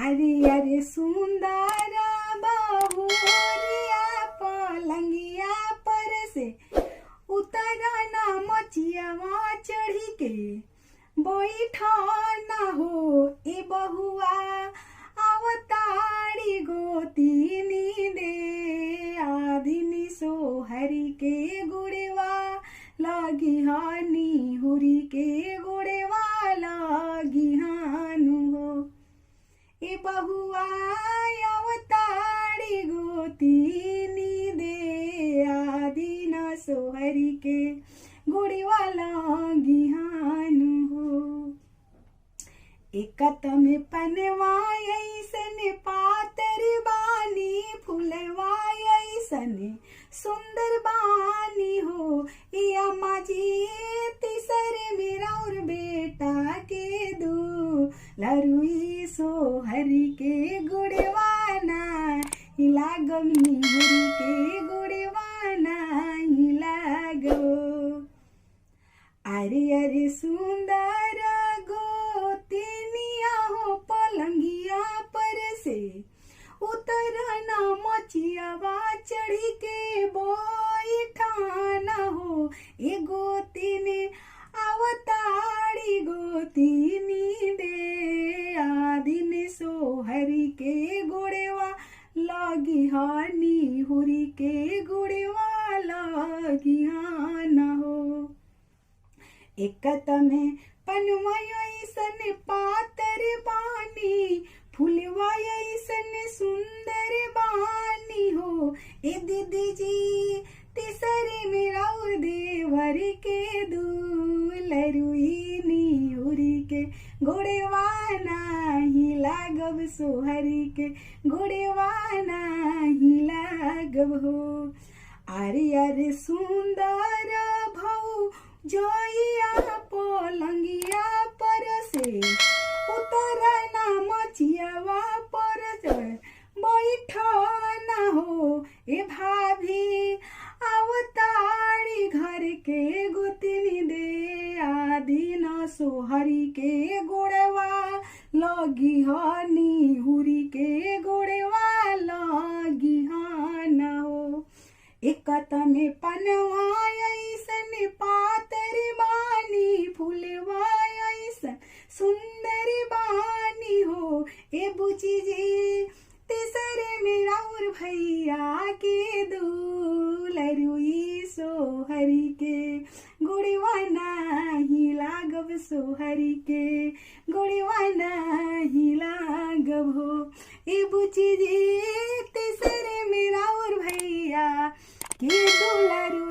अरे अरे सुंदर बहुरिया पलंगिया पर से उतरा ना मचियावा चढ़ी के बैठा ना हो ए बहुआ अवतारी गोतीनी दे आदिनी सोहरी के गुड़वा लागी हानी हुरी के गुड़वा लागी हानु हो ए बहुआ अवतारी गोतीनी दे आदिना सोहरी के गुड़वा लागी हानु हो एकत में पनवायसन पातर बानी फुलवायसन सुंदर बानी हो या माजी तीसरे मेरा और बेटा के दू लरुई सोहरी के गुड़वाना लागमी हुरी के गुड़वाना लागो अरे अरे सुंदर गोतिनिया हो पलंगिया पर से उतरना मचियावा चढ़ी के बैठाना हो ए गोतिनी अवतारी गोतिनी दे आदिन सोहरी के गुड़वा लागी हानी हुरी के गुड़वा लागी हाना हो एकत में पनवायसन पातर बानी फुलवायसन सुंदर बानी हो ए दीदी जी तीसरे मेरा और देवर के दूलरुई नीहुरी के गोड़ेवाना ही लागब सोहरी के गोड़ेवाना ही लागब हो अरे अरे सुंदर भौ जोइया पलंगिया पर से उतरना मचियावा पर बैठना हो ए भाभी अवतारी घर के गोतिनी दे आदिना सोहरी के गोड़वा लगी हानी हुरी के गोड़वा लगी हाना हो एकत में पनवायसन पातर बानी फुलवायसन सुंदर बानी हो ए बुची जी तीसरे मेरा और भैया के दूलरुई सोहरी के गुड़वाना ही लागब सोहरी के गुड़वाना ही लागब हो ए बुची जी तीसरे मेरा और भैया के दूलरुई